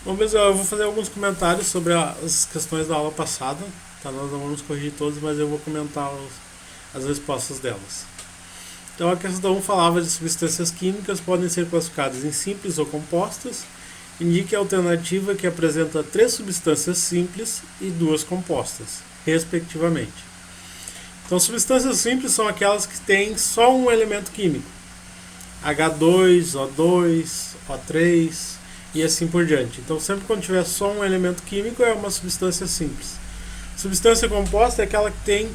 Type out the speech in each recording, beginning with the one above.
Bom, pessoal, eu vou fazer alguns comentários sobre as questões da aula passada. Tá? Nós não vamos corrigir todas, mas eu vou comentar as respostas delas. Então, a questão 1 falava de substâncias químicas podem ser classificadas em simples ou compostas. Indique a alternativa que apresenta 3 substâncias simples e 2 compostas, respectivamente. Então, substâncias simples são aquelas que têm só um elemento químico. H2, O2, O3 e assim por diante. Então, sempre quando tiver só um elemento químico, é uma substância simples. Substância composta é aquela que tem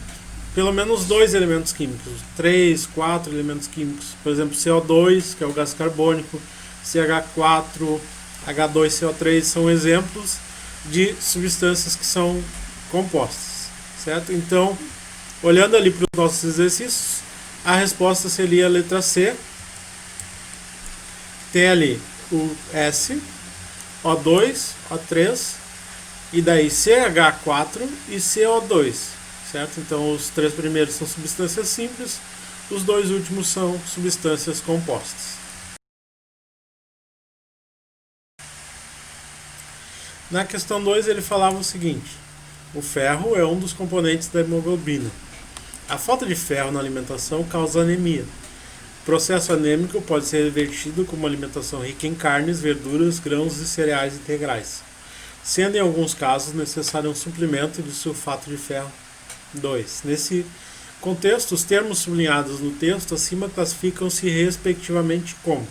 pelo menos 2 elementos químicos, 3, 4 elementos químicos. Por exemplo, CO2, que é o gás carbônico, CH4, H2CO3 são exemplos de substâncias que são compostas, certo? Então, olhando ali para os nossos exercícios, a resposta seria a letra C. Tem ali o S, O2, O3 e daí CH4 e CO2, certo? Então os 3 primeiros são substâncias simples, os 2 últimos são substâncias compostas. Na questão 2 ele falava o seguinte: o ferro é um dos componentes da hemoglobina. A falta de ferro na alimentação causa anemia. O processo anêmico pode ser revertido com uma alimentação rica em carnes, verduras, grãos e cereais integrais, sendo em alguns casos necessário um suplemento de sulfato de ferro 2. Nesse contexto, os termos sublinhados no texto acima classificam-se respectivamente como.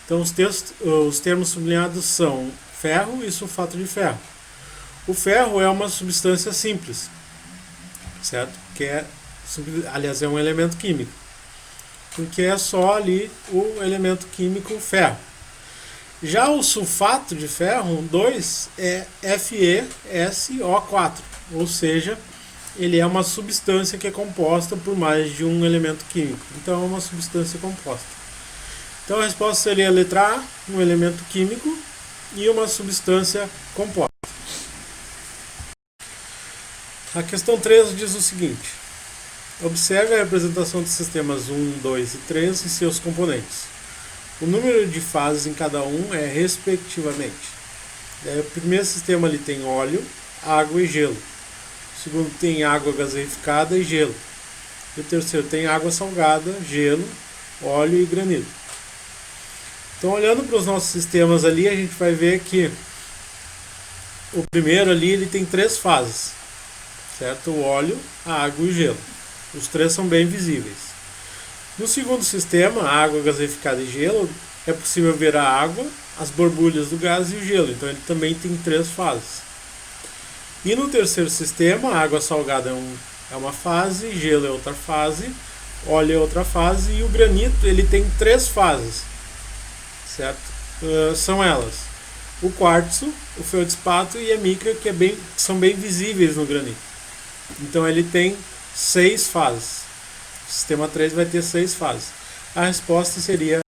Então, os termos sublinhados são ferro e sulfato de ferro. O ferro é uma substância simples, certo? Aliás, é um elemento químico, porque é só ali o elemento químico ferro. Já o sulfato de ferro 2 é FeSO4, ou seja, ele é uma substância que é composta por mais de um elemento químico. Então é uma substância composta. Então a resposta seria a letra A, um elemento químico e uma substância composta. A questão 3 diz o seguinte: observe a representação de sistemas 1, 2 e 3 e seus componentes. O número de fases em cada um é respectivamente. O primeiro sistema ali tem óleo, água e gelo. O segundo tem água gaseificada e gelo. E o terceiro tem água salgada, gelo, óleo e granito. Então, olhando para os nossos sistemas ali, a gente vai ver que o primeiro ali ele tem 3 fases, certo? O óleo, a água e o gelo. Os 3 são bem visíveis. No segundo sistema, água gaseificada e gelo, é possível ver a água, as borbulhas do gás e o gelo. Então ele também tem 3 fases. E no terceiro sistema, a água salgada é uma fase, gelo é outra fase, óleo é outra fase e o granito ele tem 3 fases, certo? São elas o quartzo, o feldspato e a mica, que são bem visíveis no granito. Então ele tem 6 fases. O sistema 3 vai ter 6 fases. A resposta seria...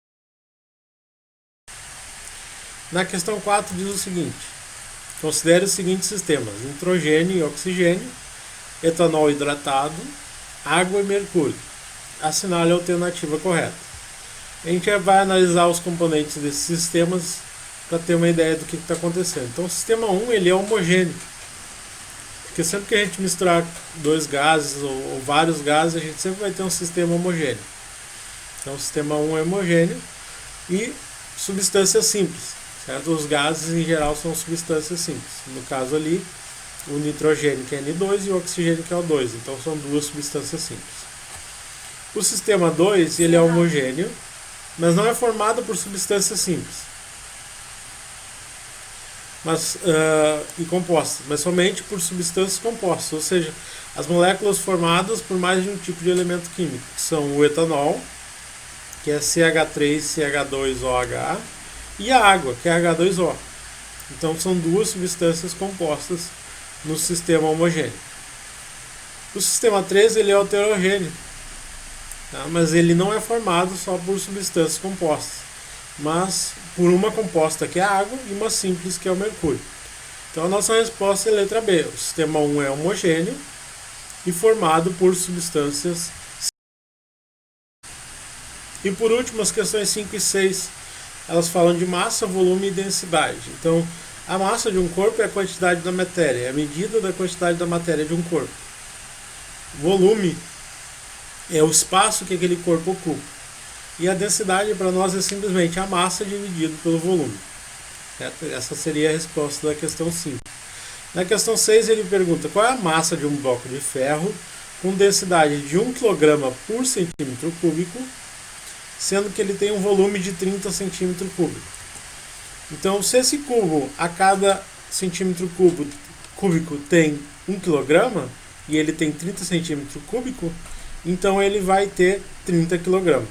Na questão 4 diz o seguinte: considere os seguintes sistemas: nitrogênio e oxigênio, etanol hidratado, água e mercúrio. Assinale a alternativa correta. A gente vai analisar os componentes desses sistemas para ter uma ideia do que está acontecendo. Então o sistema 1 ele é homogêneo. Porque sempre que a gente misturar 2 gases ou vários gases, a gente sempre vai ter um sistema homogêneo. Então o sistema 1 é homogêneo e substâncias simples, certo? Os gases em geral são substâncias simples. No caso ali, o nitrogênio que é N2 e o oxigênio que é O2. Então são 2 substâncias simples. O sistema 2 ele é homogêneo, mas não é formado por substâncias simples. E compostas, mas somente por substâncias compostas, ou seja, as moléculas formadas por mais de um tipo de elemento químico, que são o etanol, que é CH3CH2OH, e a água, que é H2O. Então são 2 substâncias compostas no sistema homogêneo. O sistema 3 ele é heterogêneo, tá? Mas ele não é formado só por substâncias compostas, mas por uma composta que é a água e uma simples que é o mercúrio. Então a nossa resposta é a letra B. O sistema 1 é homogêneo e formado por substâncias. E por último, as questões 5 e 6 elas falam de massa, volume e densidade. Então, a massa de um corpo é a quantidade da matéria, é a medida da quantidade da matéria de um corpo. Volume é o espaço que aquele corpo ocupa. E a densidade para nós é simplesmente a massa dividido pelo volume. Essa seria a resposta da questão 5. Na questão 6 ele pergunta qual é a massa de um bloco de ferro com densidade de 1 kg por centímetro cúbico, sendo que ele tem um volume de 30 centímetros cúbicos. Então, se esse cubo a cada centímetro cúbico tem 1 kg e ele tem 30 centímetros cúbicos, então ele vai ter 30 kg.